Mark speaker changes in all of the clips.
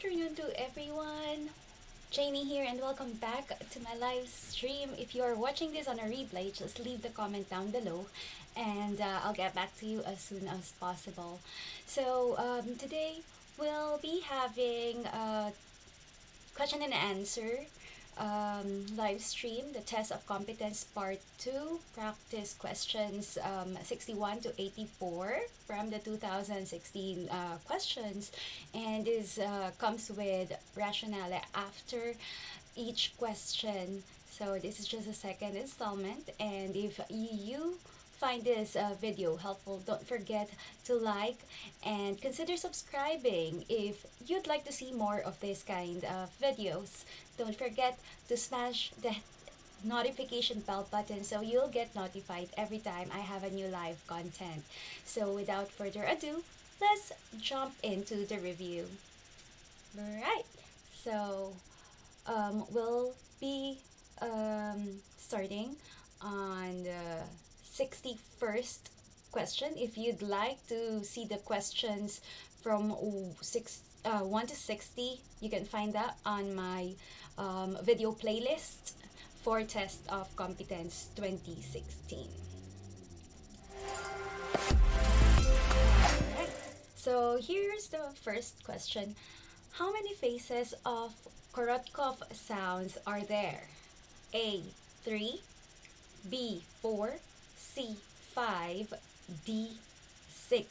Speaker 1: afternoon to everyone. Janie here and welcome back to my live stream. If you are watching this on a replay, just leave the comment down below and I'll get back to you as soon as possible. So today we'll be having a question and answer live stream, the Test of Competence Part 2, practice questions 61 to 84 from the 2016 questions. And this comes with rationale after each question. So this is just a second installment. And if you find this video helpful, don't forget to like and consider subscribing if you'd like to see more of this kind of videos. Don't forget to smash the notification bell button so you'll get notified every time I have a new live content. So without further ado, let's jump into the review. Alright, so we'll be starting on the 61st question. If you'd like to see the questions from 1 to 60, you can find that on my video playlist for Test of Competence 2016. Alright, so here's the first question. How many phases of Korotkov sounds are there? A. 3, B. 4, C. 5, D. 6.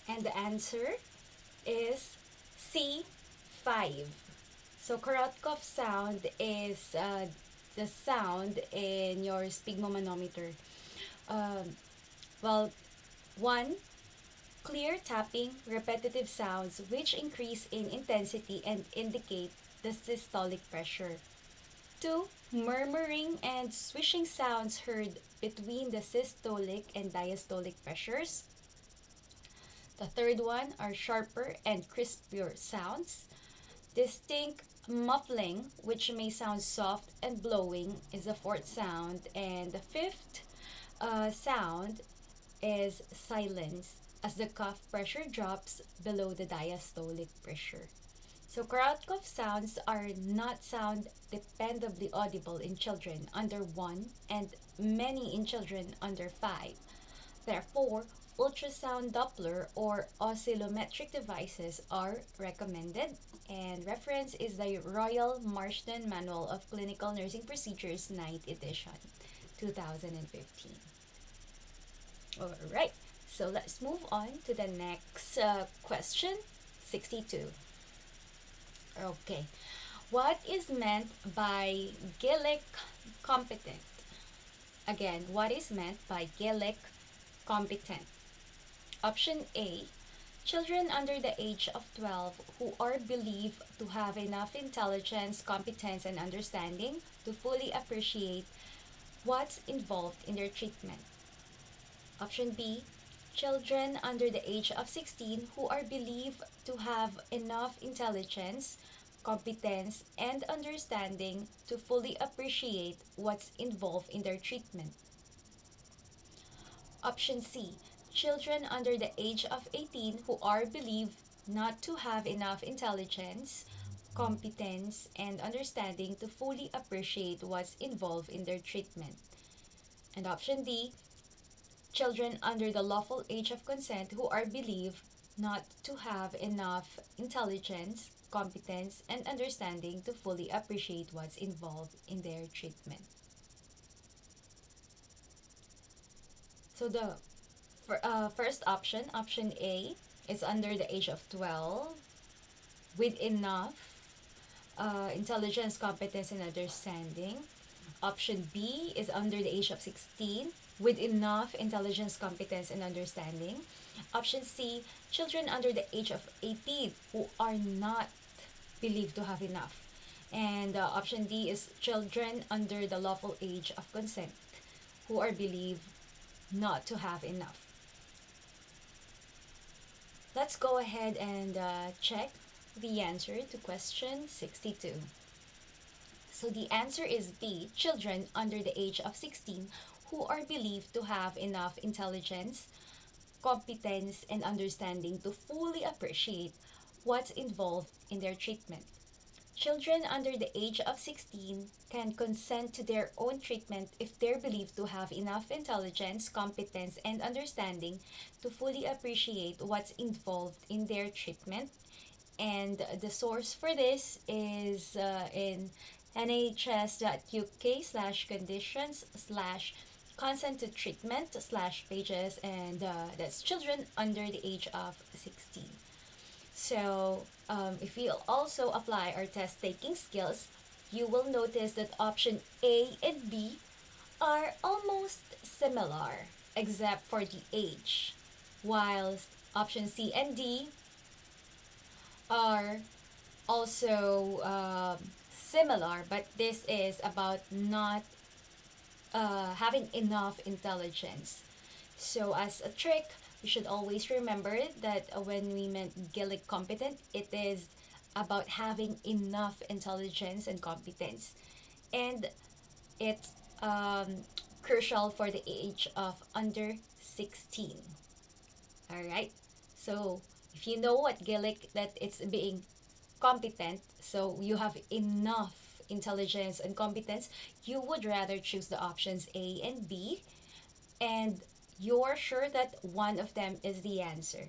Speaker 1: And the answer is C. 5. So Korotkov sound is the sound in your sphygmomanometer. Well, 1. Clear tapping, repetitive sounds which increase in intensity and indicate the systolic pressure. 2. Murmuring and swishing sounds heard between the systolic and diastolic pressures. The third one are sharper and crispier sounds. Distinct muffling, which may sound soft and blowing, is the fourth sound. And the fifth sound is silence, as the cuff pressure drops below the diastolic pressure. So Korotkov sounds are not sound dependably audible in children under 1 and many in children under 5. Therefore, ultrasound Doppler or oscillometric devices are recommended, and reference is the Royal Marsden Manual of Clinical Nursing Procedures 9th edition, 2015. Alright, so let's move on to the next question, 62. Okay, what is meant by Gillick competent? Again, what is meant by Gillick competent? Option A, children under the age of 12 who are believed to have enough intelligence, competence, and understanding to fully appreciate what's involved in their treatment. Option B, children under the age of 16 who are believed to have enough intelligence, competence, and understanding to fully appreciate what's involved in their treatment. Option C, children under the age of 18 who are believed not to have enough intelligence, competence, and understanding to fully appreciate what's involved in their treatment. And option D, children under the lawful age of consent who are believed not to have enough intelligence, competence, and understanding to fully appreciate what's involved in their treatment. So the first option, option A, is under the age of 12 with enough intelligence, competence, and understanding. Option B is under the age of 16 with enough intelligence, competence, and understanding. Option C, children under the age of 18 who are not believed to have enough. And option D is children under the lawful age of consent who are believed not to have enough. Let's go ahead and check the answer to question 62. So the answer is B, children under the age of 16 who are believed to have enough intelligence, competence, and understanding to fully appreciate what's involved in their treatment. Children under the age of 16 can consent to their own treatment if they're believed to have enough intelligence, competence, and understanding to fully appreciate what's involved in their treatment. And the source for this is in nhs.uk/conditions slash consent to treatment slash pages, and that's children under the age of 16. So if we also apply our test taking skills, you will notice that option A and B are almost similar except for the age, whilst option C and D are also similar, but this is about not having enough intelligence. So as a trick, we should always remember that when we meant Gillick competent, it is about having enough intelligence and competence. And it's crucial for the age of under 16. Alright? So if you know what Gillick, that it's being competent, so you have enough intelligence and competence, you would rather choose the options A and B, and you're sure that one of them is the answer,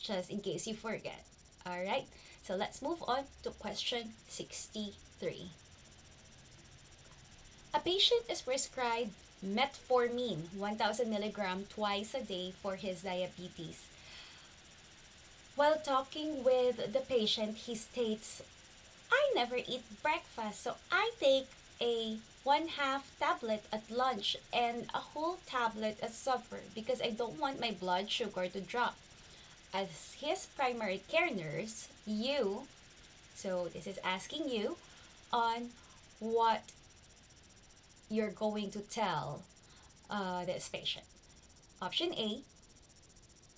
Speaker 1: just in case you forget. Alright, so let's move on to question 63. A patient is prescribed metformin 1000 milligram twice a day for his diabetes. While talking with the patient, he states, I never eat breakfast, so I take a 1/2 tablet at lunch and a whole tablet at supper because I don't want my blood sugar to drop. As his primary care nurse, you, so this is asking you on what you're going to tell this patient. Option A,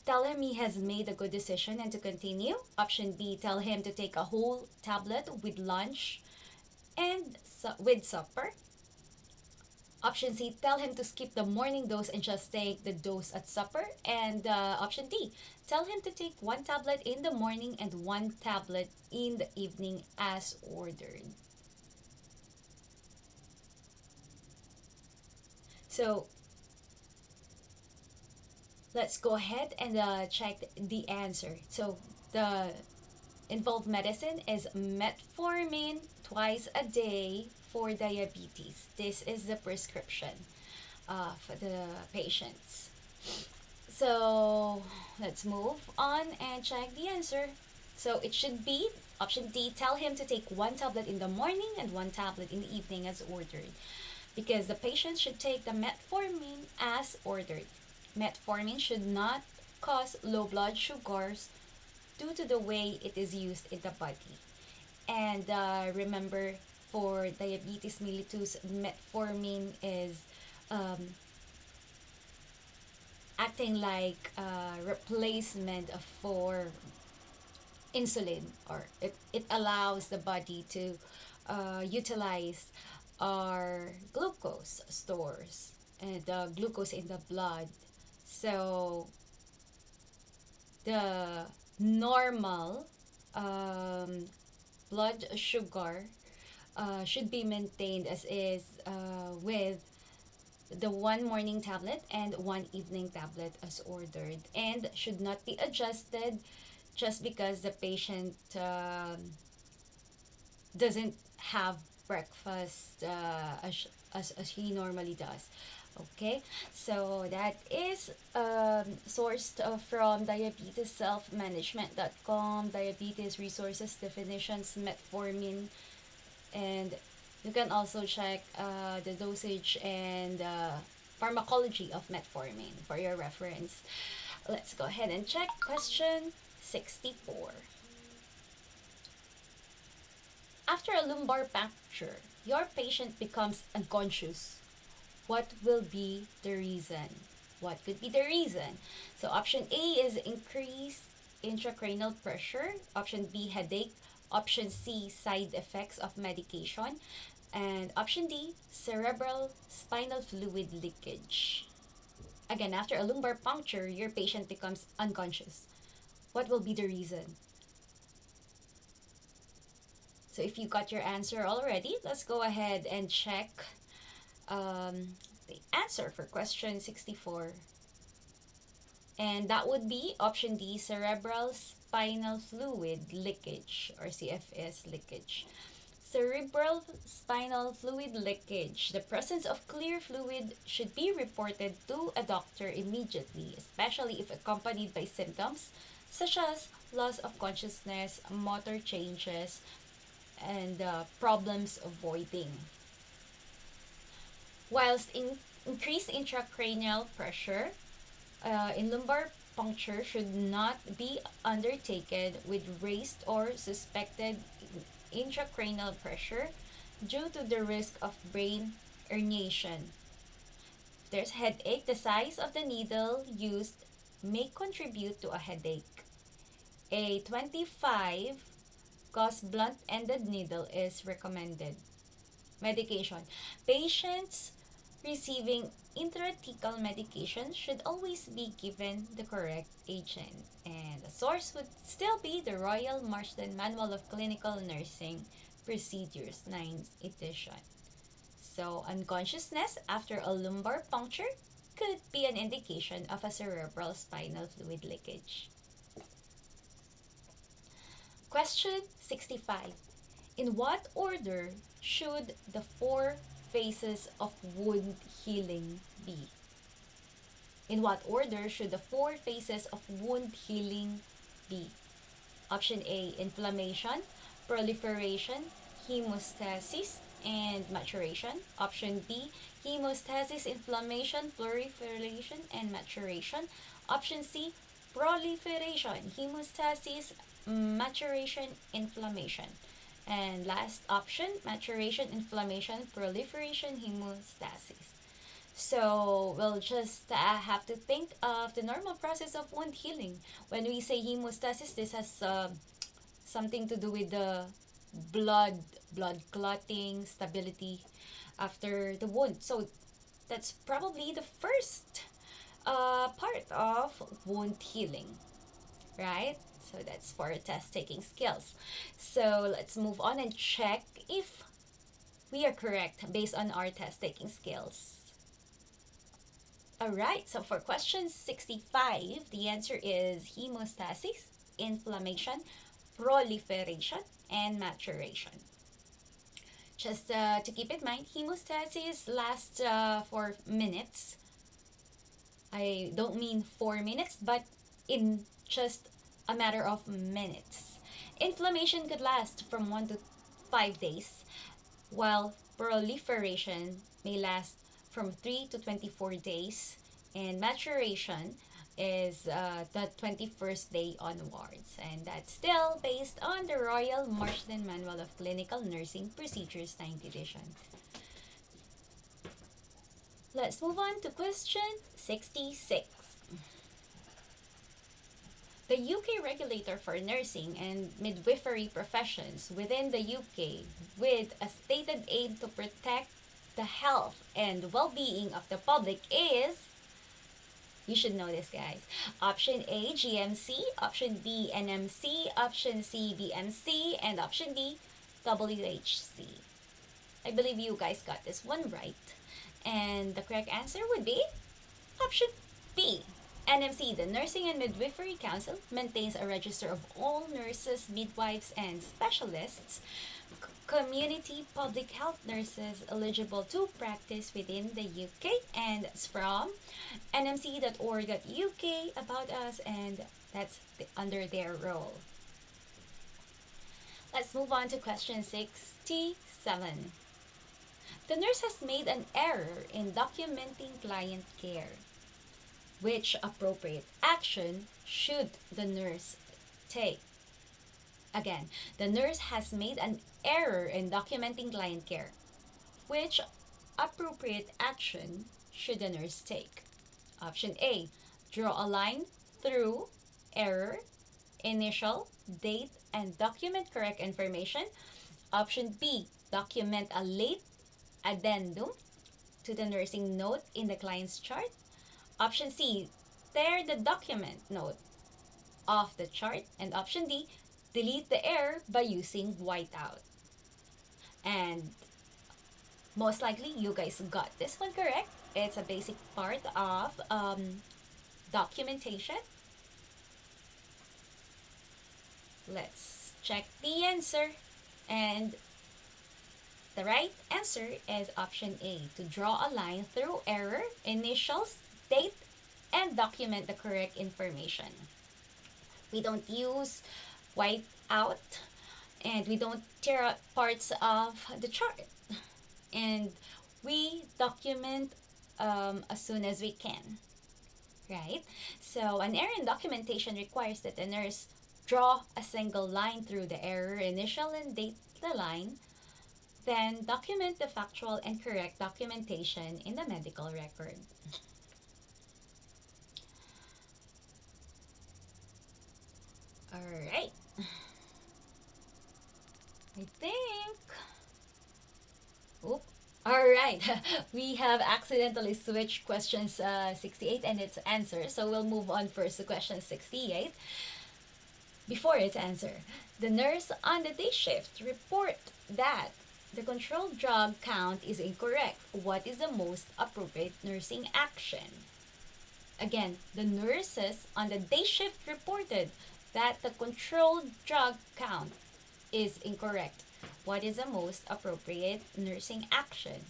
Speaker 1: tell him he has made a good decision and to continue. Option B, tell him to take a whole tablet with lunch and with supper. Option C, tell him to skip the morning dose and just take the dose at supper. And option D, tell him to take one tablet in the morning and one tablet in the evening as ordered. So let's go ahead and check the answer. So the involved medicine is metformin twice a day for diabetes. This is the prescription for the patients. So let's move on and check the answer. So it should be option D, tell him to take one tablet in the morning and one tablet in the evening as ordered. Because the patient should take the metformin as ordered. Metformin should not cause low blood sugars due to the way it is used in the body. And remember, for diabetes mellitus, metformin is acting like a replacement for insulin, or it allows the body to utilize our glucose stores and the glucose in the blood. So the normal blood sugar should be maintained as is with the one morning tablet and one evening tablet as ordered, and should not be adjusted just because the patient doesn't have breakfast as he normally does. Okay, so that is sourced from diabetesselfmanagement.com, diabetes resources definitions, metformin, and you can also check the dosage and pharmacology of metformin for your reference. Let's go ahead and check question 64. After a lumbar puncture, your patient becomes unconscious. What will be the reason? What could be the reason? So option A is increased intracranial pressure. Option B, headache. Option C, side effects of medication. And option D, cerebral spinal fluid leakage. Again, after a lumbar puncture, your patient becomes unconscious. What will be the reason? So if you got your answer already, let's go ahead and check the answer for question 64. And that would be option D, cerebral spinal fluid leakage, or CFS leakage. Cerebral spinal fluid leakage. The presence of clear fluid should be reported to a doctor immediately, especially if accompanied by symptoms such as loss of consciousness, motor changes, and problems avoiding. Whilst increased intracranial pressure in lumbar puncture should not be undertaken with raised or suspected intracranial pressure due to the risk of brain herniation. If there's headache, the size of the needle used may contribute to a headache. A 25 gauge blunt-ended needle is recommended. Medication. Patients receiving intrathecal medication should always be given the correct agent. And the source would still be the Royal Marsden Manual of Clinical Nursing Procedures, 9th edition. So, unconsciousness after a lumbar puncture could be an indication of a cerebral spinal fluid leakage. Question 65. In what order should the four phases of wound healing be? In what order should the four phases of wound healing be? Option A, inflammation, proliferation, hemostasis, and maturation. Option B, hemostasis, inflammation, proliferation, and maturation. Option C, proliferation, hemostasis, maturation, inflammation. And last option, maturation, inflammation, proliferation, hemostasis. So we'll just have to think of the normal process of wound healing. When we say hemostasis, this has something to do with the blood, blood clotting, stability after the wound. So that's probably the first part of wound healing, right? So that's for test taking skills. So let's move on and check if we are correct based on our test taking skills. Alright, so for question 65, the answer is hemostasis, inflammation, proliferation, and maturation. Just to keep in mind, hemostasis lasts for minutes. I don't mean 4 minutes, but in just a matter of minutes. Inflammation could last from 1 to 5 days, while proliferation may last from 3 to 24 days, and maturation is the 21st day onwards. And that's still based on the Royal Marsden Manual of Clinical Nursing Procedures, 9th edition. Let's move on to question 66. The UK regulator for nursing and midwifery professions within the UK, with a stated aim to protect the health and well-being of the public, is, you should know this, guys. Option A, GMC, option B, NMC, option C, BMC, and option D, WHC. I believe you guys got this one right. And the correct answer would be option B. NMC, the Nursing and Midwifery Council, maintains a register of all nurses, midwives, and specialists, community public health nurses eligible to practice within the UK, and it's from nmc.org.uk, about us, and that's under their role. Let's move on to question 67. The nurse has made an error in documenting client care. Which appropriate action should the nurse take? Again, the nurse has made an error in documenting client care. Which appropriate action should the nurse take? Option A, draw a line through error, initial, date, and document correct information. Option B, document a late addendum to the nursing note in the client's chart. Option C, tear the document note off the chart. And option D, delete the error by using whiteout. And most likely you guys got this one correct. It's a basic part of documentation. Let's check the answer. And the right answer is option A, to draw a line through error, initials, date, and document the correct information. We don't use white out, and we don't tear out parts of the chart. And we document as soon as we can, right? So an error in documentation requires that the nurse draw a single line through the error, initial and date the line, then document the factual and correct documentation in the medical record. All right. I think. Oop. All right. We have accidentally switched questions 68 and its answer. So we'll move on first to question 68 before its answer. The nurse on the day shift report that the controlled drug count is incorrect. What is the most appropriate nursing action? Again, the nurses on the day shift reported that the controlled drug count is incorrect. What is the most appropriate nursing action?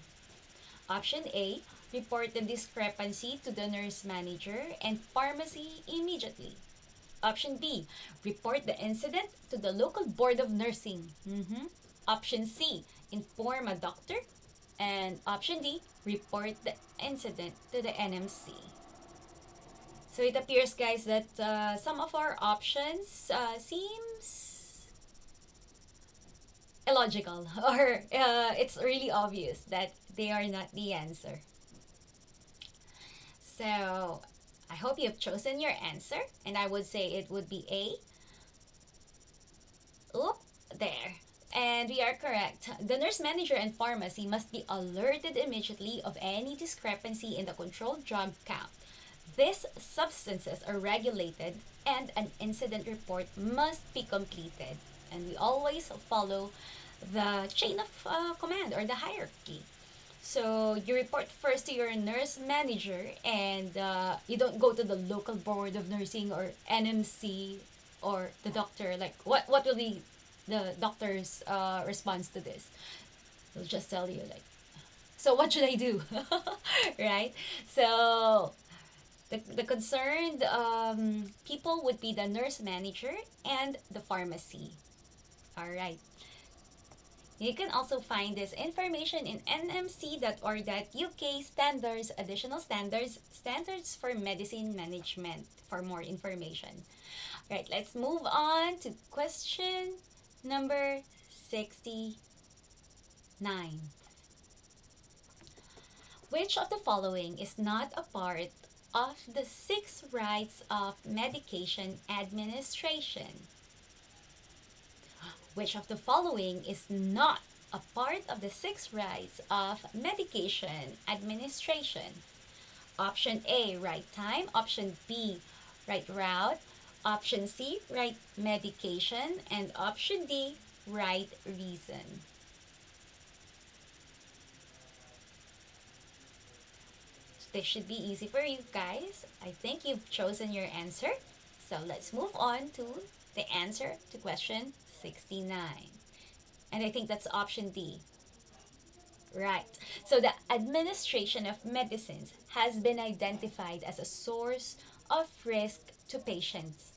Speaker 1: Option A, report the discrepancy to the nurse manager and pharmacy immediately. Option B, report the incident to the local board of nursing. Option C, inform a doctor. And option D, report the incident to the NMC. So it appears, guys, that some of our options seems illogical, or it's really obvious that they are not the answer. So I hope you've chosen your answer, and I would say it would be A. Oop, there. And we are correct. The nurse manager and pharmacy must be alerted immediately of any discrepancy in the controlled drug count. These substances are regulated and an incident report must be completed. And we always follow the chain of command or the hierarchy. So you report first to your nurse manager, and you don't go to the local board of nursing or NMC or the doctor. Like, what will be the doctor's response to this? They'll just tell you, like, so what should I do? Right? So the concerned people would be the nurse manager and the pharmacy. All right. You can also find this information in nmc.org.uk standards, additional standards, standards for medicine management for more information. All right, let's move on to question number 69. Which of the following is not a part of the 6 rights of medication administration? Which of the following is not a part of the 6 rights of medication administration? Option A, right time. Option B, right route. Option C, right medication. And option D, right reason. This should be easy for you guys. I think you've chosen your answer. So let's move on to the answer to question 69. And I think that's option D. Right. So the administration of medicines has been identified as a source of risk to patients.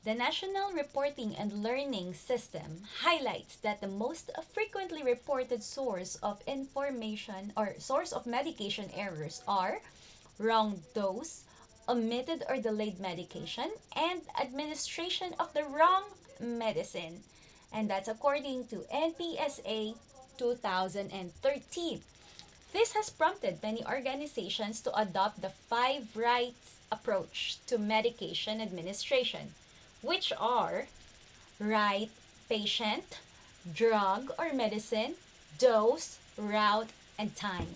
Speaker 1: The National Reporting and Learning System highlights that the most frequently reported source of information or source of medication errors are wrong dose, omitted or delayed medication, and administration of the wrong medicine. And that's according to NPSA 2013. This has prompted many organizations to adopt the 5 rights approach to medication administration, which are right patient, drug or medicine, dose, route, and time.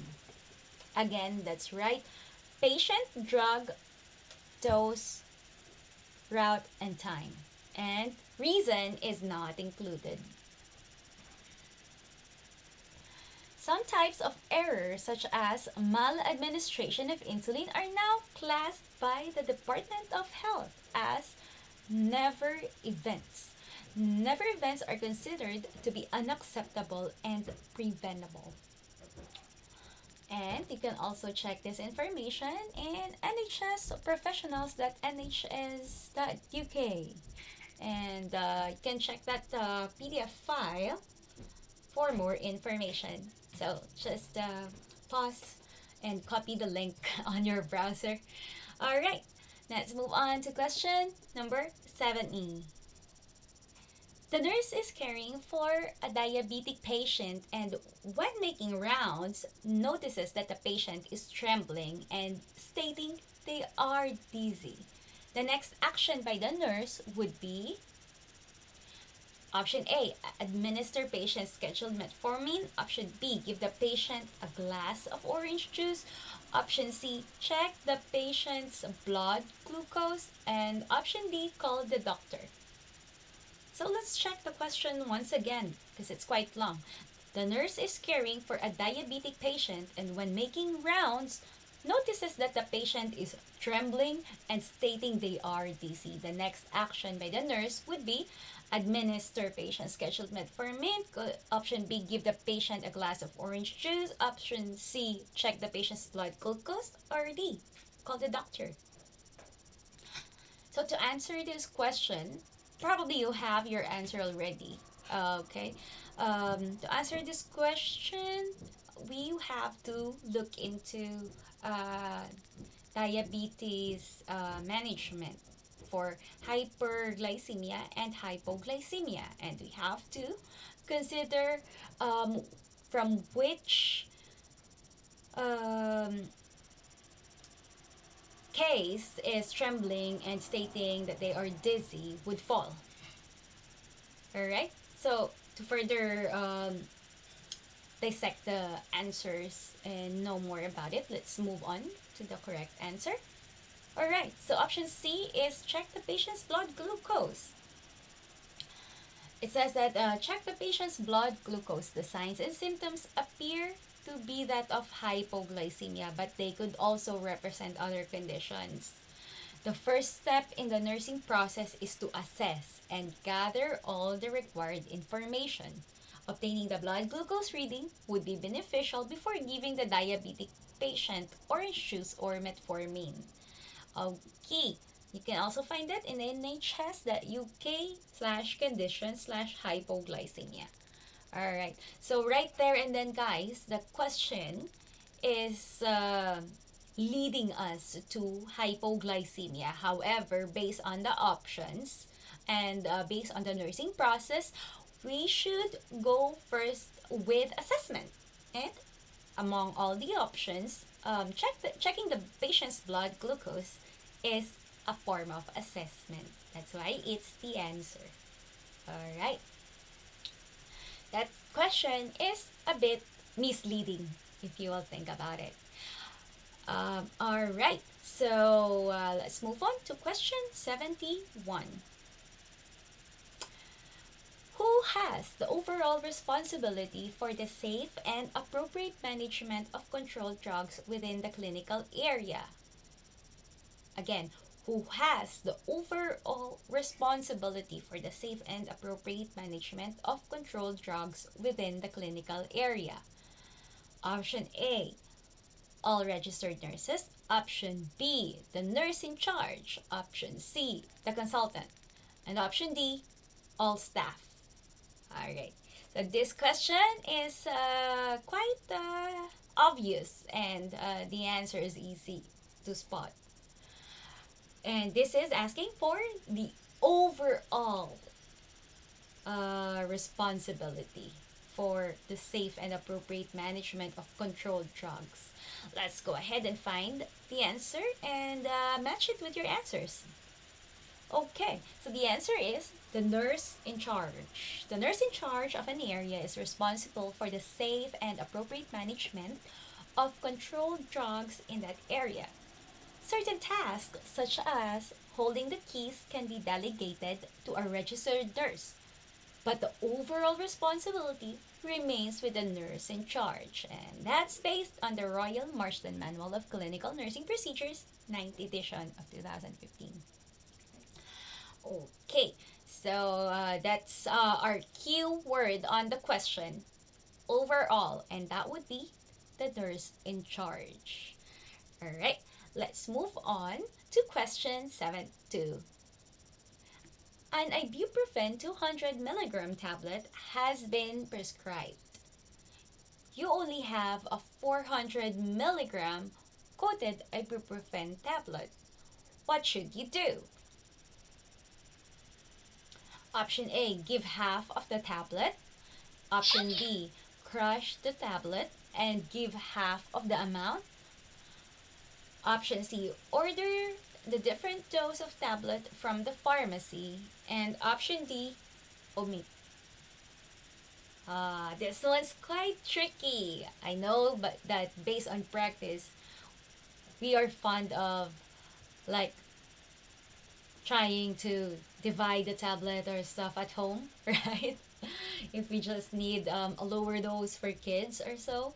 Speaker 1: Again, that's right. Patient, drug, dose, route, and time. And reason is not included. Some types of errors, such as maladministration of insulin, are now classed by the Department of Health as never events. Never events are considered to be unacceptable and preventable. And you can also check this information in nhsprofessionals.nhs.uk. And you can check that PDF file for more information. So just pause and copy the link on your browser. All right, let's move on to question number 7E. The nurse is caring for a diabetic patient and when making rounds notices that the patient is trembling and stating they are dizzy. The next action by the nurse would be option A, administer patient scheduled metformin. Option B, give the patient a glass of orange juice. Option C, check the patient's blood glucose. And option D, call the doctor. So let's check the question once again because it's quite long. The nurse is caring for a diabetic patient and when making rounds, notices that the patient is trembling and stating they are dizzy. The next action by the nurse would be administer patient scheduled metformin. Option B, give the patient a glass of orange juice. Option C, check the patient's blood glucose. Or D, call the doctor. So to answer this question, probably you have your answer already. Okay. To answer this question, we have to look into uh, diabetes management for hyperglycemia and hypoglycemia. And we have to consider from which um, case is trembling and stating that they are dizzy would fall. Alright? So, to further dissect the answers and know more about it, let's move on to the correct answer. Alright, so option C is check the patient's blood glucose. It says that check the patient's blood glucose. The signs and symptoms appear to be that of hypoglycemia, but they could also represent other conditions. The first step in the nursing process is to assess and gather all the required information. Obtaining the blood glucose reading would be beneficial before giving the diabetic patient orange juice or metformin. Okay, you can also find it in nhs.uk/condition/hypoglycemia. Alright, so right there and then guys, the question is leading us to hypoglycemia. However, based on the options and based on the nursing process, we should go first with assessment. And among all the options, checking the patient's blood glucose is a form of assessment. That's why it's the answer. Alright. That question is a bit misleading if you will think about it. Alright, so let's move on to question 71. Who has the overall responsibility for the safe and appropriate management of controlled drugs within the clinical area? Again, who has the overall responsibility for the safe and appropriate management of controlled drugs within the clinical area? Option A, all registered nurses. Option B, the nurse in charge. Option C, the consultant. And option D, all staff. Alright, so this question is quite obvious and the answer is easy to spot. And this is asking for the overall responsibility for the safe and appropriate management of controlled drugs. Let's go ahead and find the answer and match it with your answers. Okay, so the answer is the nurse in charge. The nurse in charge of an area is responsible for the safe and appropriate management of controlled drugs in that area. Certain tasks, such as holding the keys, can be delegated to a registered nurse, but the overall responsibility remains with the nurse in charge, and that's based on the Royal Marsden Manual of Clinical Nursing Procedures, 9th edition of 2015. Okay, so that's our cue word on the question overall, and that would be the nurse in charge. All right, let's move on to question 7.2. An ibuprofen 200 milligram tablet has been prescribed. You only have a 400 milligram coated ibuprofen tablet. What should you do? Option A, give half of the tablet. Option B, crush the tablet and give half of the amount. Option C, order the different dose of tablet from the pharmacy. And option D, omit. This one's quite tricky. I know, but that based on practice, we are fond of like trying to divide the tablet or stuff at home, right? If we just need a lower dose for kids or so.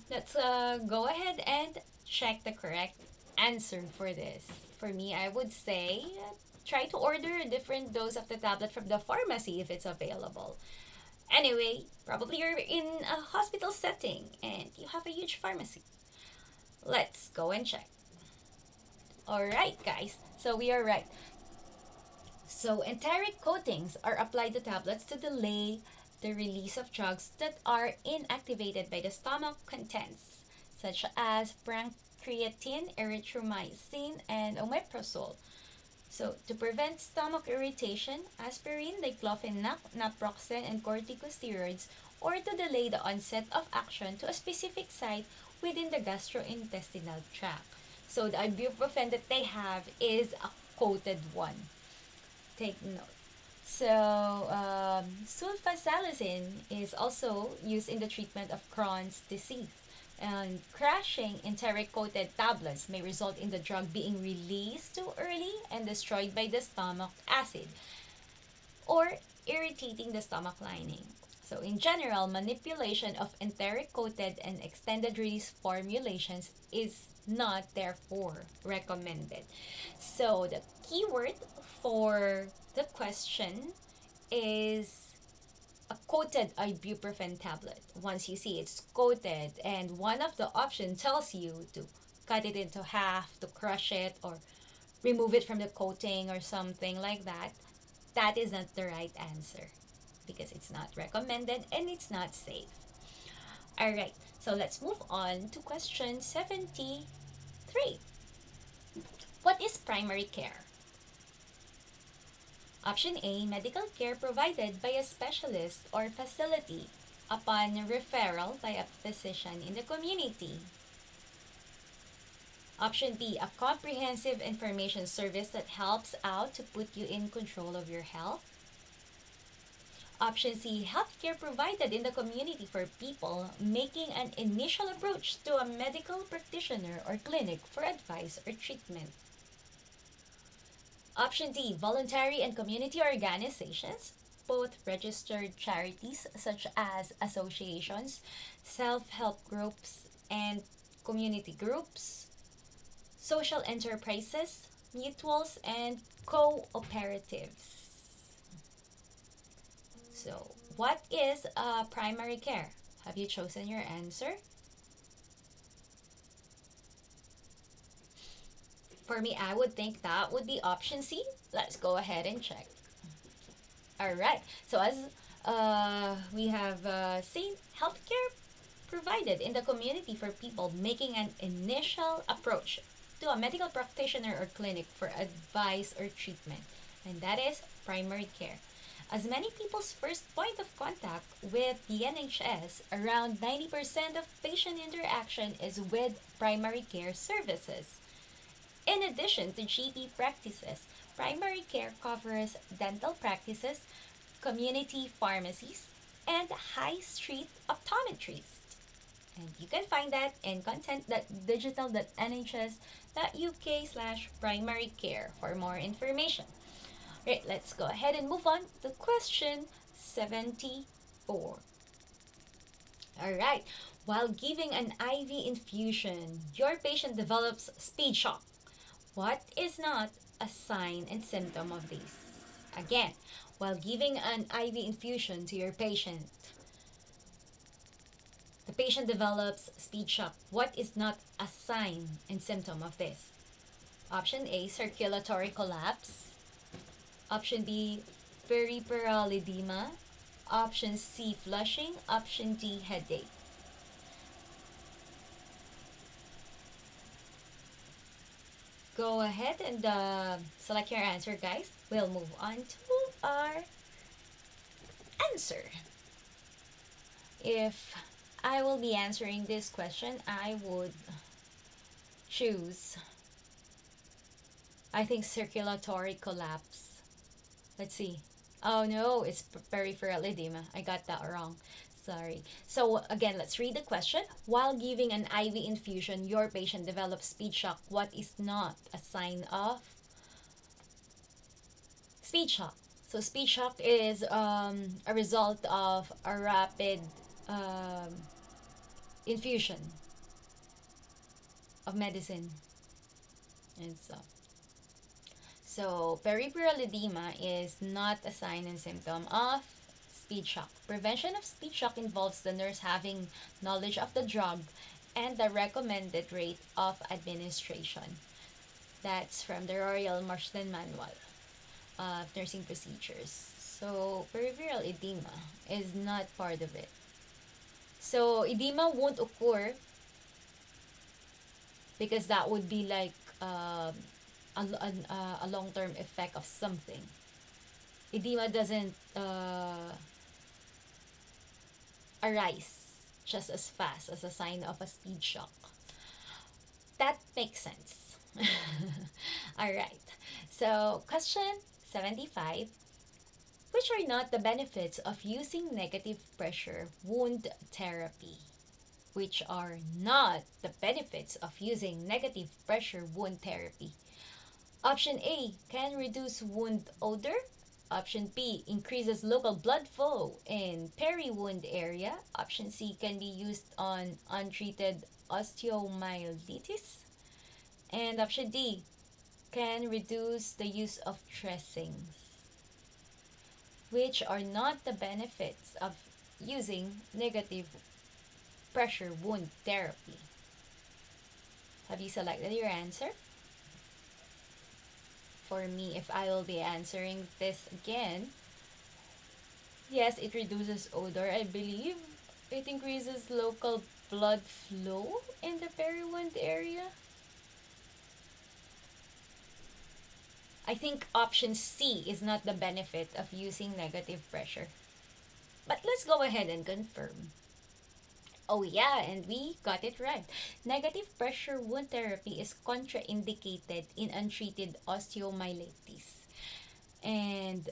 Speaker 1: Let's go ahead and check the correct answer for this. For me, I would say try to order a different dose of the tablet from the pharmacy if it's available. Anyway, probably you're in a hospital setting and you have a huge pharmacy. Let's go and check. Alright, guys, so we are right. So, enteric coatings are applied to tablets to delay the release of drugs that are inactivated by the stomach contents, such as pancreatine, erythromycin, and omeprazole. So, to prevent stomach irritation, aspirin, diclofenac, naproxen, and corticosteroids, or to delay the onset of action to a specific site within the gastrointestinal tract. So, the ibuprofen that they have is a coated one. Take note. So, sulfasalazine is also used in the treatment of Crohn's disease. And crashing enteric coated tablets may result in the drug being released too early and destroyed by the stomach acid or irritating the stomach lining. So, in general, manipulation of enteric coated and extended release formulations is not therefore recommended. So, the keyword for the question is a coated ibuprofen tablet. Once you see it's coated and one of the options tells you to cut it into half, to crush it, or remove it from the coating or something like that, that is not the right answer because it's not recommended and it's not safe. Alright, so let's move on to question 73. What is primary care? Option A, medical care provided by a specialist or facility upon referral by a physician in the community. Option B, a comprehensive information service that helps out to put you in control of your health. Option C, healthcare provided in the community for people making an initial approach to a medical practitioner or clinic for advice or treatment. Option D, voluntary and community organizations, both registered charities such as associations, self-help groups, and community groups, social enterprises, mutuals, and cooperatives. So, what is primary care? Have you chosen your answer? For me, I would think that would be option C. Let's go ahead and check. All right. So as we have seen, healthcare provided in the community for people making an initial approach to a medical practitioner or clinic for advice or treatment, and that is primary care. As many people's first point of contact with the NHS, around 90% of patient interaction is with primary care services. In In addition to GP practices, primary care covers dental practices, community pharmacies, and high street optometrists. And you can find that in content.digital.nhs.uk/primary care for more information. Right, let's go ahead and move on to question 74. Alright, while giving an IV infusion, your patient develops speed shock. What is not a sign and symptom of this? Again, while giving an IV infusion to your patient, the patient develops speed shock. What is not a sign and symptom of this? Option A, circulatory collapse. Option B, peripheral edema. Option C, flushing. Option D, headache. Go ahead and select your answer, guys. We'll move on to our answer. If I will be answering this question, I would choose, I think, circulatory collapse. Let's see. Oh no, it's peripheral edema. I got that wrong. Sorry. So again, let's read the question. While giving an IV infusion, your patient develops speed shock. What is not a sign of speed shock? So speed shock is a result of a rapid um, infusion of medicine and stuff. So peripheral edema is not a sign and symptom of speed shock. Prevention of speed shock involves the nurse having knowledge of the drug and the recommended rate of administration. That's from the Royal Marsden Manual of Nursing Procedures. So peripheral edema is not part of it. So edema won't occur because that would be like a long-term effect of something. Edema doesn't arise just as fast as a sign of a speed shock. That makes sense. Alright, so question 75. Which are not the benefits of using negative pressure wound therapy? Which are not the benefits of using negative pressure wound therapy? Option A, can reduce wound odor. Option B, increases local blood flow in peri-wound area. Option C, can be used on untreated osteomyelitis. And option D, can reduce the use of dressings. Which are not the benefits of using negative pressure wound therapy? Have you selected your answer? For me, if I will be answering this again, yes, it reduces odor, I believe. It increases local blood flow in the peri-wound area. I think option C is not the benefit of using negative pressure. But let's go ahead and confirm. Oh yeah, and we got it right. Negative pressure wound therapy is contraindicated in untreated osteomyelitis. And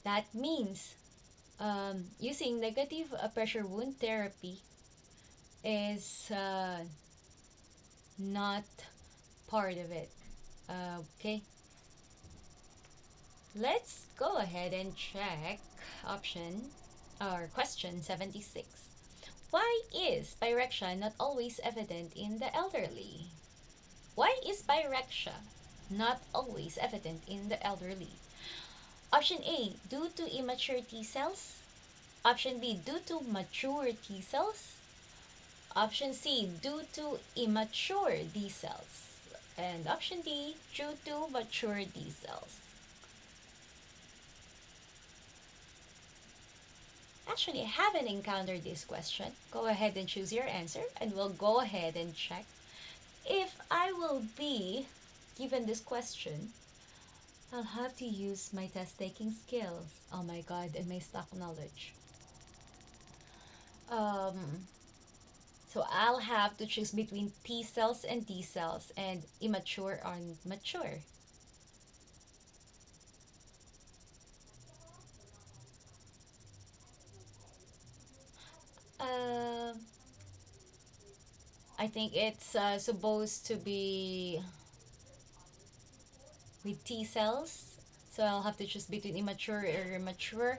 Speaker 1: that means using negative pressure wound therapy is not part of it. Okay, let's go ahead and check option or question 76. Why is pyrexia not always evident in the elderly? Why is pyrexia not always evident in the elderly? Option A, due to immature T cells. Option B, due to mature T cells. Option C, due to immature D cells. And option D, due to mature D cells. Actually, I haven't encountered this question. Go ahead and choose your answer and we'll go ahead and check if I will be given this question. I'll have to use my test taking skills. Oh my god, and my stock knowledge. Um, So I'll have to choose between T cells and T cells and immature or mature. Um, I think it's supposed to be with T cells. So I'll have to choose between immature or mature.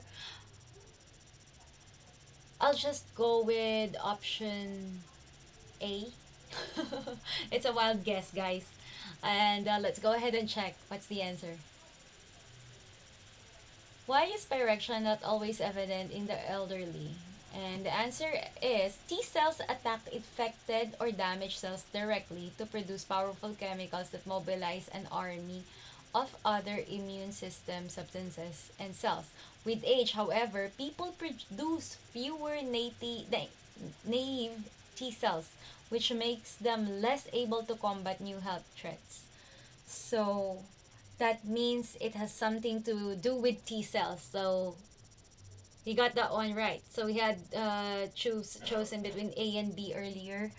Speaker 1: I'll just go with option A. It's a wild guess, guys. And let's go ahead and check what's the answer. Why is pyrexia not always evident in the elderly? And the answer is T cells attack infected or damaged cells directly to produce powerful chemicals that mobilize an army of other immune system substances and cells. With age, however, people produce fewer naive T cells, which makes them less able to combat new health threats. So that means it has something to do with T cells. So he got that one right. So we had chosen between A and B earlier,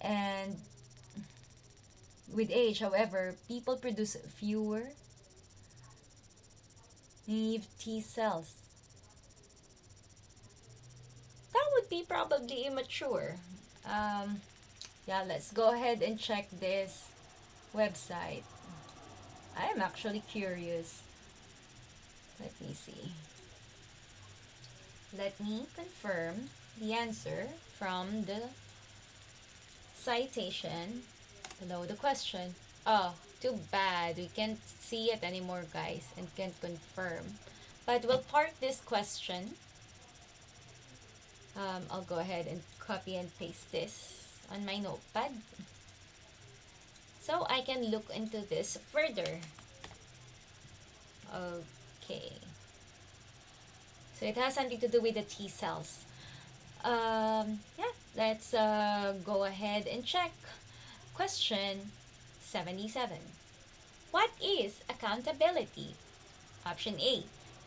Speaker 1: and with age, however, people produce fewer naive T cells. That would be probably immature. Um, yeah, let's go ahead and check this website. I am actually curious. Let me see. Let me confirm the answer from the citation below the question. Oh, too bad. We can't see it anymore, guys, and can't confirm. But we'll park this question. I'll go ahead and copy and paste this on my notepad so I can look into this further. Okay. So it has something to do with the T cells. Yeah, let's go ahead and check. Question 77. What is accountability? Option A.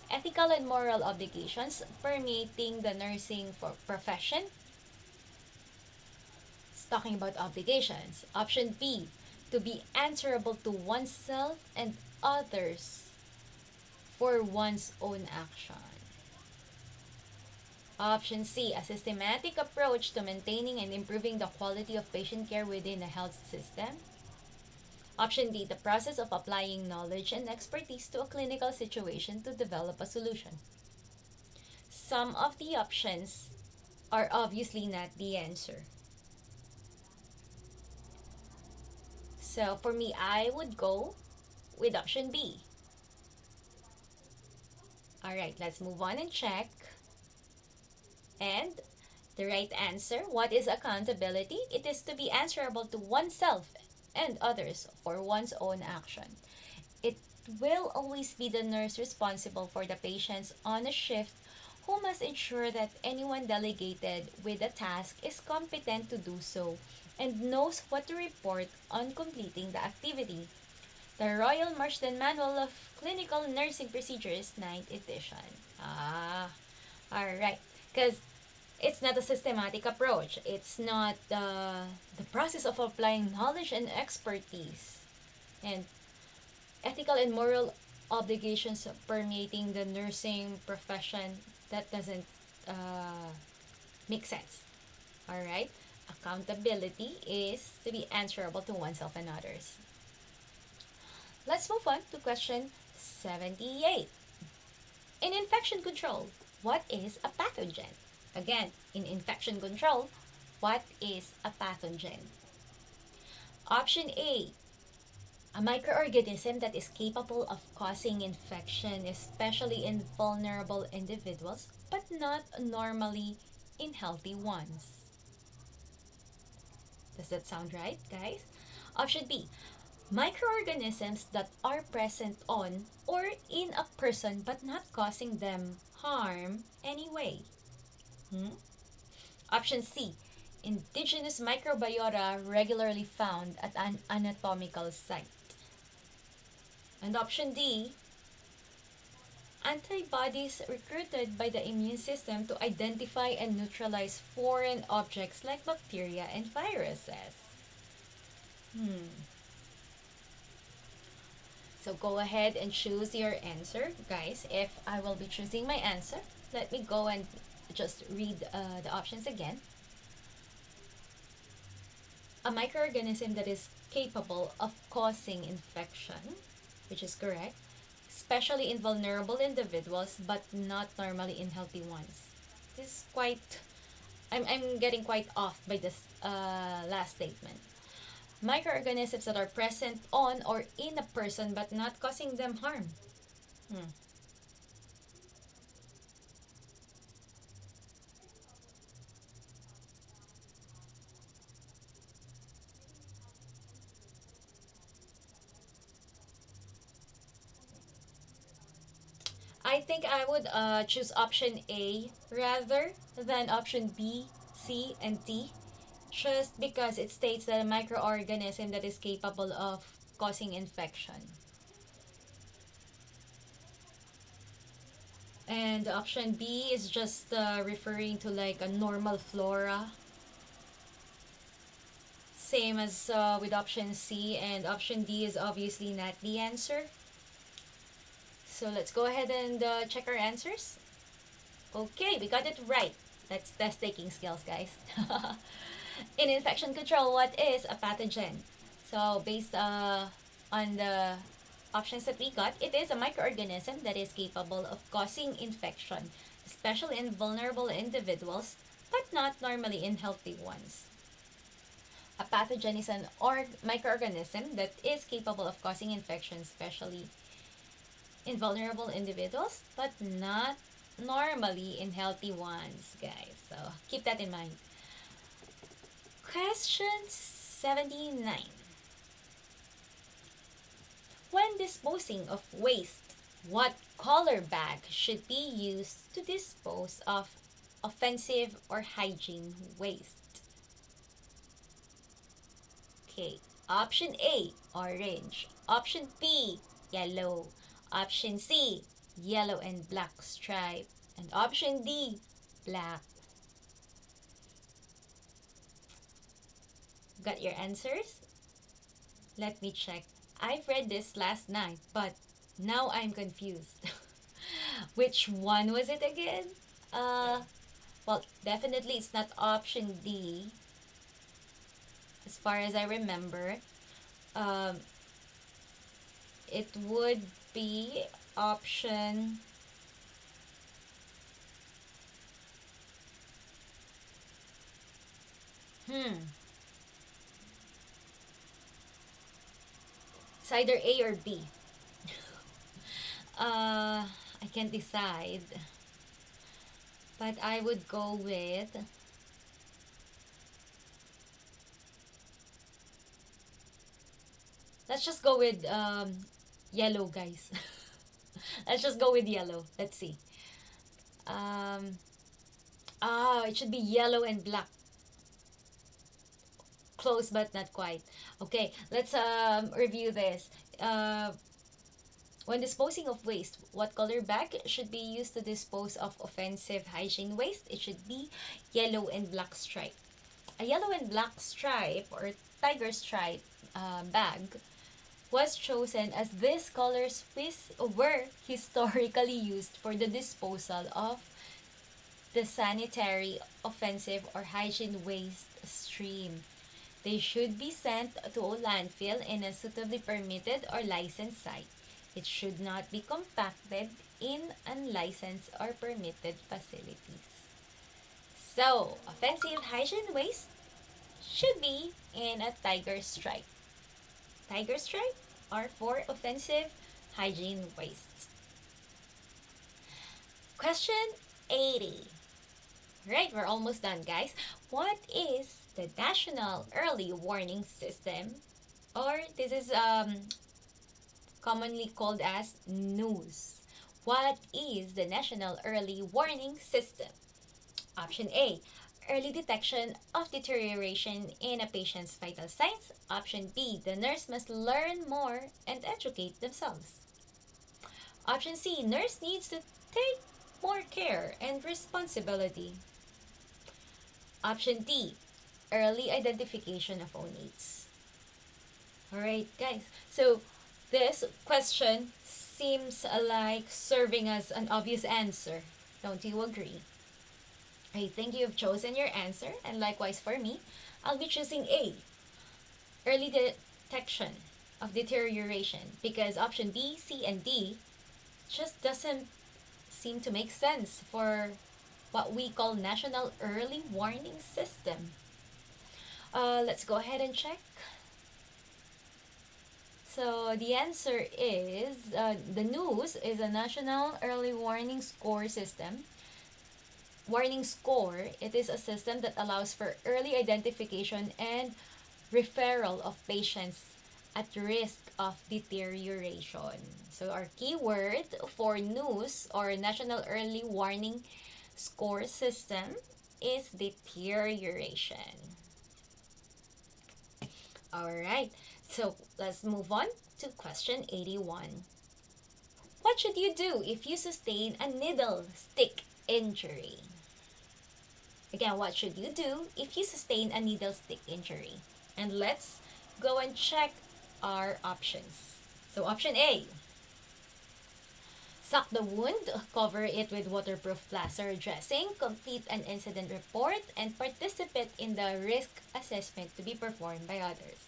Speaker 1: Ethical and moral obligations permeating the nursing profession. It's talking about obligations. Option B. To be answerable to oneself and others for one's own action. Option C. A systematic approach to maintaining and improving the quality of patient care within a health system. Option D. The process of applying knowledge and expertise to a clinical situation to develop a solution. Some of the options are obviously not the answer. So for me, I would go with option B. Alright, let's move on and check. And the right answer, what is accountability? It is to be answerable to oneself and others for one's own action. It will always be the nurse responsible for the patients on a shift who must ensure that anyone delegated with a task is competent to do so and knows what to report on completing the activity. The Royal Marsden Manual of Clinical Nursing Procedures, 9th edition. Alright. Because it's not a systematic approach. It's not the process of applying knowledge and expertise. And ethical and moral obligations permeating the nursing profession, that doesn't uh, make sense. All right, accountability is to be answerable to oneself and others. Let's move on to question 78. In infection control, what is a pathogen? Again, in infection control, what is a pathogen? Option A, a microorganism that is capable of causing infection, especially in vulnerable individuals, but not normally in healthy ones. Does that sound right, guys? Option B, microorganisms that are present on or in a person but not causing them harm anyway. Option C, indigenous microbiota regularly found at an anatomical site. And option D, Antibodies recruited by the immune system to identify and neutralize foreign objects like bacteria and viruses. Hmm. So go ahead and choose your answer, guys. If I will be choosing my answer, let me go and just read the options again. A microorganism that is capable of causing infection, which is correct, especially in vulnerable individuals, but not normally in healthy ones. This is quite, I'm getting quite off by this last statement. Microorganisms that are present on or in a person but not causing them harm. Hmm. I think I would choose option A rather than option B, C, and D, just because it states that a microorganism that is capable of causing infection. And option B is just referring to like a normal flora. Same as with option C, and option D is obviously not the answer. So let's go ahead and check our answers. Okay, we got it right. That's test taking skills, guys. In infection control, what is a pathogen? So based on the options that we got, it is a microorganism that is capable of causing infection, especially in vulnerable individuals, but not normally in healthy ones. A pathogen is an microorganism that is capable of causing infection, especially in vulnerable individuals, but not normally in healthy ones, guys. So keep that in mind. Question 79. When disposing of waste, what color bag should be used to dispose of offensive or hygiene waste? Okay, option A, orange. Option B, yellow. Option C, yellow and black stripe. And option D, black. Got your answers? Let me check. I've read this last night, but now I'm confused. Which one was it again? Uh, well, definitely it's not option D, as far as I remember. Um, it would be option. Hmm. It's either A or B. I can't decide, but I would go with. Let's just go with yellow, guys. Let's just go with yellow. Let's see. Um, it should be yellow and black. Close but not quite. Okay, let's review this. Uh, when disposing of waste, what color bag should be used to dispose of offensive hygiene waste? It should be yellow and black stripe. A yellow and black stripe or tiger stripe bag was chosen as these colors were historically used for the disposal of the sanitary, offensive, or hygiene waste stream. They should be sent to a landfill in a suitably permitted or licensed site. It should not be compacted in unlicensed or permitted facilities. So, offensive hygiene waste should be in a tiger stripe. Tiger stripe are for offensive hygiene waste. Question 80. Right, we're almost done, guys. What is the National Early Warning System? Or this is commonly called as NEWS. What is the National Early Warning System? Option A, early detection of deterioration in a patient's vital signs. Option B, the nurse must learn more and educate themselves. Option C, nurse needs to take more care and responsibility. Option D, early identification of needs. Alright, guys. So, this question seems like serving as an obvious answer. Don't you agree? I think you've chosen your answer, and likewise for me, I'll be choosing A, early detection of deterioration, because option B, C, and D just doesn't seem to make sense for what we call National Early Warning System. Let's go ahead and check. So the answer is the news is a National Early Warning Score System. Warning score, it is a system that allows for early identification and referral of patients at risk of deterioration. So our keyword for news or National Early Warning Score System is deterioration. Alright, so let's move on to question 81. What should you do if you sustain a needle stick injury? Again, what should you do if you sustain a needle stick injury? And let's go and check our options. So option A, suck the wound, cover it with waterproof plaster dressing, complete an incident report, and participate in the risk assessment to be performed by others.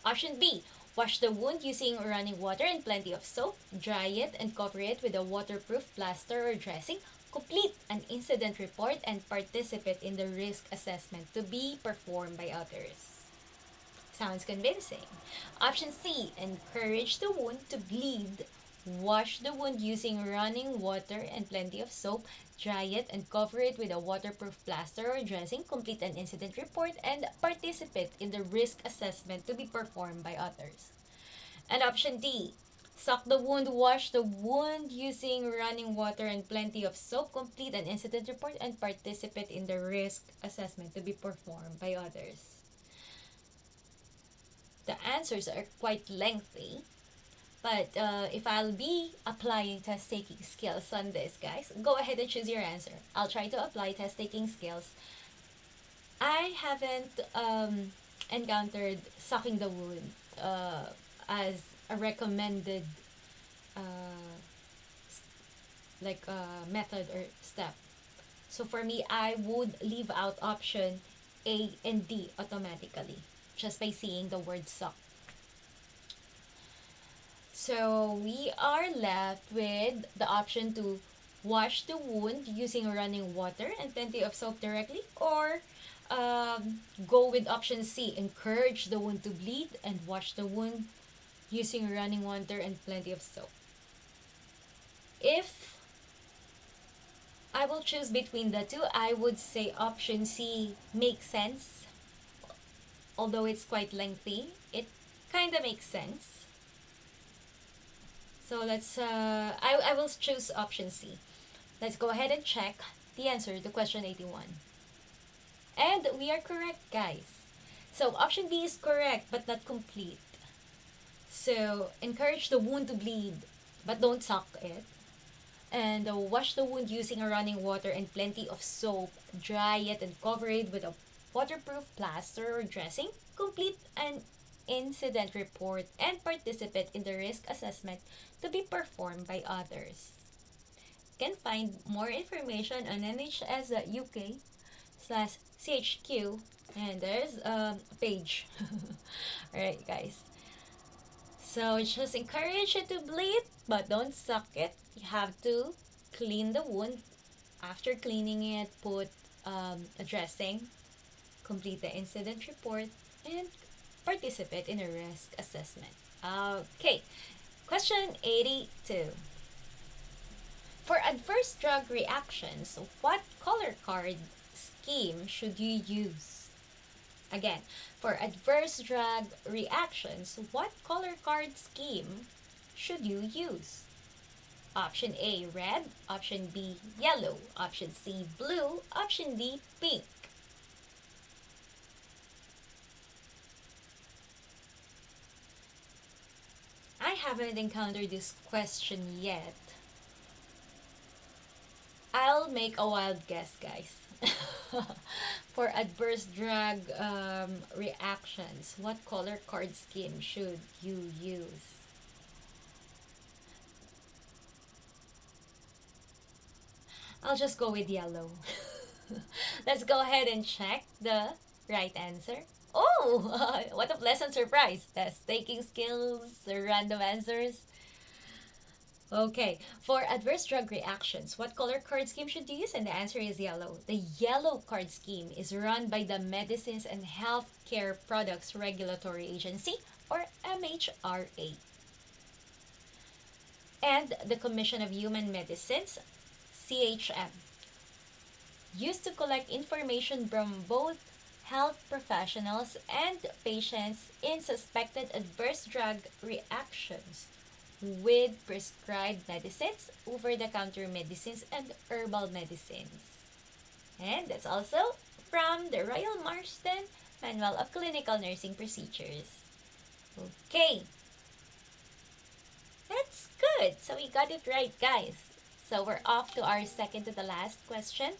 Speaker 1: Option B, wash the wound using running water and plenty of soap, dry it and cover it with a waterproof plaster or dressing, complete an incident report, and participate in the risk assessment to be performed by others. Sounds convincing. Option C, encourage the wound to bleed. Wash the wound using running water and plenty of soap. Dry it and cover it with a waterproof plaster or dressing. Complete an incident report and participate in the risk assessment to be performed by others. And option D, soak the wound, wash the wound using running water and plenty of soap. Complete an incident report and participate in the risk assessment to be performed by others. The answers are quite lengthy, but if I'll be applying test taking skills on this, guys, go ahead and choose your answer. I'll try to apply test taking skills. I haven't encountered sucking the wound as a recommended uh, method or step. So for me, I would leave out option A and D automatically just by seeing the word suck. So we are left with the option to wash the wound using running water and plenty of soap directly, or go with option C, encourage the wound to bleed and wash the wound using running water and plenty of soap. If I will choose between the two, I would say option C makes sense. Although it's quite lengthy, it kind of makes sense. So I will choose option C. Let's go ahead and check the answer to question 81. And we are correct, guys. So option B is correct, but not complete. So encourage the wound to bleed, but don't suck it. And wash the wound using a running water and plenty of soap. Dry it and cover it with a waterproof plaster or dressing. Complete an incident report and participate in the risk assessment to be performed by others. You can find more information on NHS UK /CHQ, and there's a page. Alright, guys. So just encourage it to bleed, but don't suck it. You have to clean the wound. After cleaning it, put a dressing, complete the incident report, and participate in a risk assessment. Okay, question 82. For adverse drug reactions, what color card scheme should you use? Again, for adverse drug reactions, what color card scheme should you use? Option A, red. Option B, yellow. Option C, blue. Option D, pink. I haven't encountered this question yet, I'll make a wild guess, guys. For adverse drug reactions, what color card scheme should you use? I'll just go with yellow. Let's go ahead and check the right answer. Oh, what a pleasant surprise. Test taking skills, random answers. Okay, for adverse drug reactions, what color card scheme should you use? And the answer is yellow. The yellow card scheme is run by the Medicines and Healthcare Products Regulatory Agency, or MHRA, and the Commission of Human Medicines, CHM, used to collect information from both health professionals and patients in suspected adverse drug reactions with prescribed medicines, over-the-counter medicines, and herbal medicines. And that's also from the Royal Marsden Manual of Clinical Nursing Procedures. Okay, that's good. So we got it right, guys. So we're off to our second to the last question.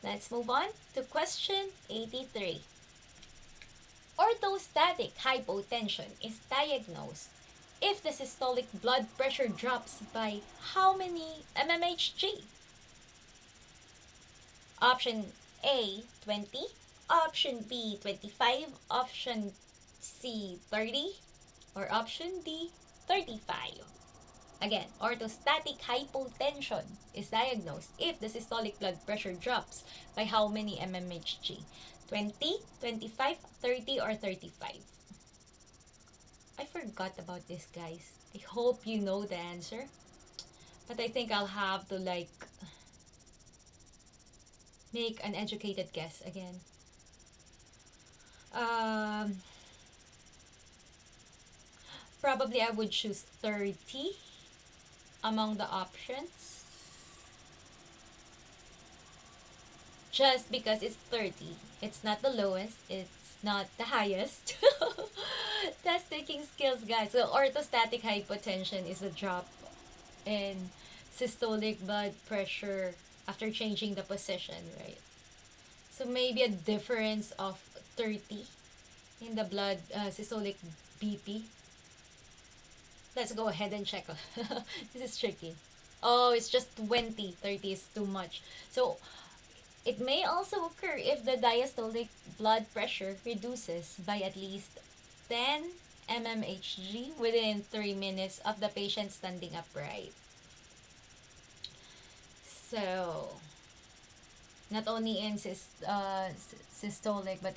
Speaker 1: Let's move on to question 83. Orthostatic hypotension is diagnosed if the systolic blood pressure drops by how many mmHg? Option A, 20. Option B, 25. Option C, 30. Or option D, 35. Again, orthostatic hypotension is diagnosed if the systolic blood pressure drops by how many mmHg? 20, 25, 30, or 35? I forgot about this, guys. I hope you know the answer. But I think I'll have to make an educated guess again. Um, Probably I would choose 30 among the options. Just because it's 30. It's not the lowest. It's not the highest. Test taking skills, guys. So orthostatic hypotension is a drop in systolic blood pressure after changing the position, right? So maybe a difference of 30 in the blood systolic BP. Let's go ahead and check. This is tricky. Oh, it's just 20. 30 is too much. So it may also occur if the diastolic blood pressure reduces by at least 10 mmHg within 3 minutes of the patient standing upright. So, not only in systolic, but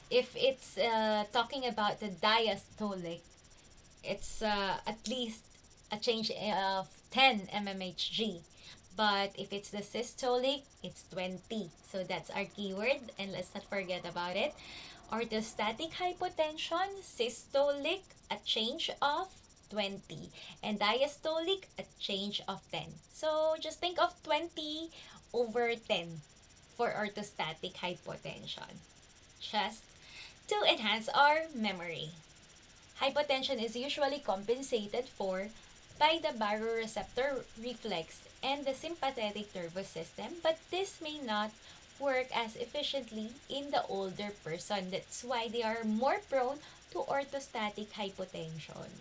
Speaker 1: if it's talking about the diastolic, it's at least a change of 10 mmHg. But if it's the systolic, it's 20. So that's our keyword, and let's not forget about it. Orthostatic hypotension, systolic, a change of 20, and diastolic, a change of 10. So just think of 20 over 10 for orthostatic hypotension. Just to enhance our memory. Hypotension is usually compensated for by the baroreceptor reflex and the sympathetic nervous system, but this may not work as efficiently in the older person. That's why they are more prone to orthostatic hypotension.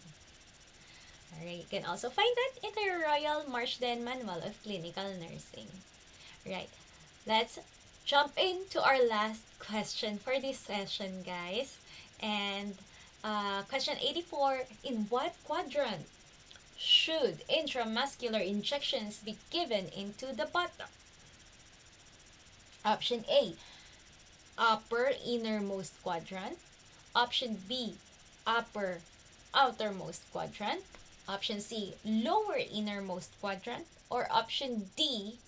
Speaker 1: Alright, you can also find that in the Royal Marsden Manual of Clinical Nursing. Right, let's jump into our last question for this session, guys. And question 84, in what quadrant should intramuscular injections be given into the buttock? Option A, upper innermost quadrant. Option B, upper outermost quadrant. Option C, lower innermost quadrant. Or option D,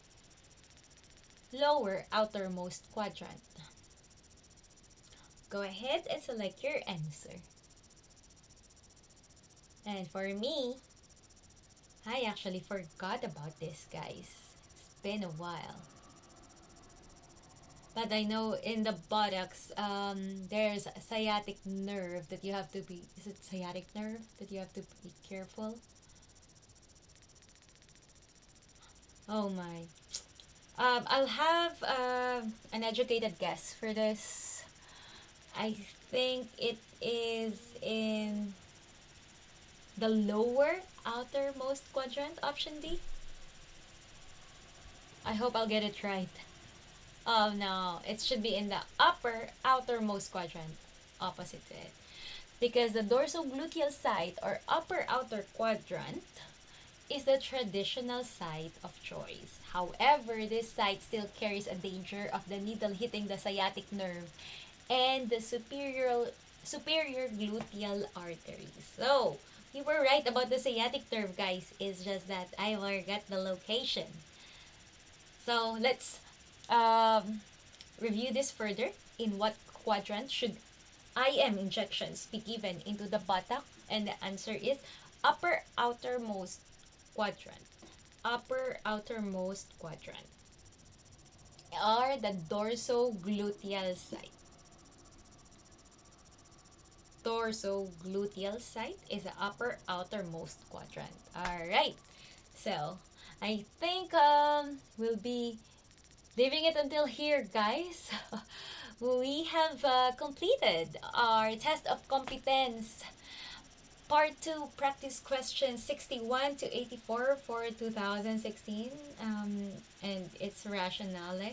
Speaker 1: lower outermost quadrant. Go ahead and select your answer. And for me, I actually forgot about this, guys. It's been a while. But I know in the buttocks, there's a sciatic nerve that you have to be. Is it sciatic nerve that you have to be careful? Oh my. I'll have an educated guess for this. I think it is in the lower outermost quadrant, option D. I hope I'll get it right. Oh no, it should be in the upper outermost quadrant, opposite to it. Because the dorsogluteal site or upper outer quadrant is the traditional site of choice. However, this site still carries a danger of the needle hitting the sciatic nerve and the superior gluteal arteries. So, we were right about the sciatic nerve, guys. It's just that I forgot the location. So, let's um, review this further. In what quadrant should IM injections be given into the buttock? And the answer is upper outermost quadrant. Upper outermost quadrant are the dorsogluteal site. Dorsogluteal site is the upper outermost quadrant. All right. So I think we'll be leaving it until here, guys. We have completed our test of competence part 2 practice question 61 to 84 for 2016, and it's rationale.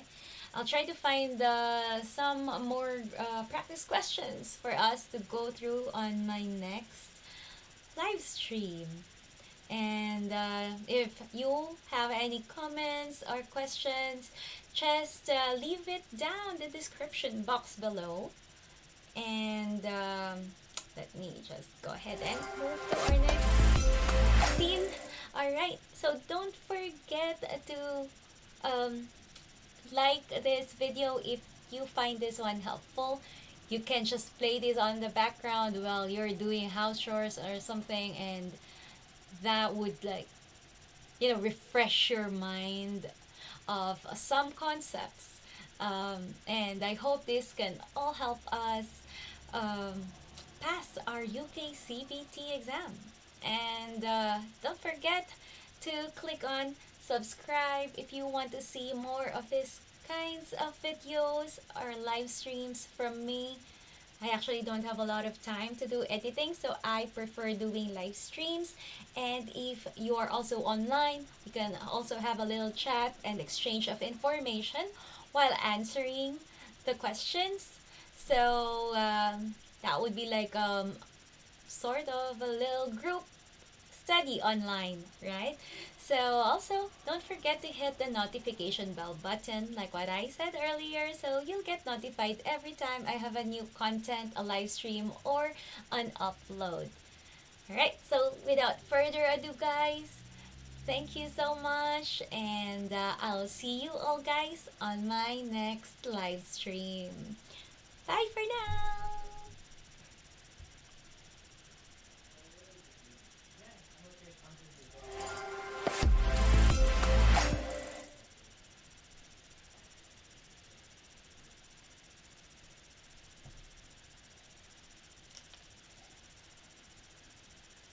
Speaker 1: I'll try to find some more practice questions for us to go through on my next live stream. And if you have any comments or questions, just leave it down the description box below. And let me just go ahead and move to our next scene. Alright, so don't forget to um, like this video if you find this one helpful. You can just play this on the background while you're doing house chores or something, and that would, like, refresh your mind of some concepts. And I hope this can all help us um, pass our UK CBT exam. And don't forget to click on subscribe if you want to see more of these kinds of videos or live streams from me. I actually don't have a lot of time to do editing, so I prefer doing live streams. And if you are also online, we can also have a little chat and exchange of information while answering the questions. So that would be like sort of a little group study online, right? So also, don't forget to hit the notification bell button like what I said earlier, so you'll get notified every time I have a new content, a live stream, or an upload. Alright, so without further ado, guys, thank you so much, and I'll see you all, guys, on my next live stream. Bye for now!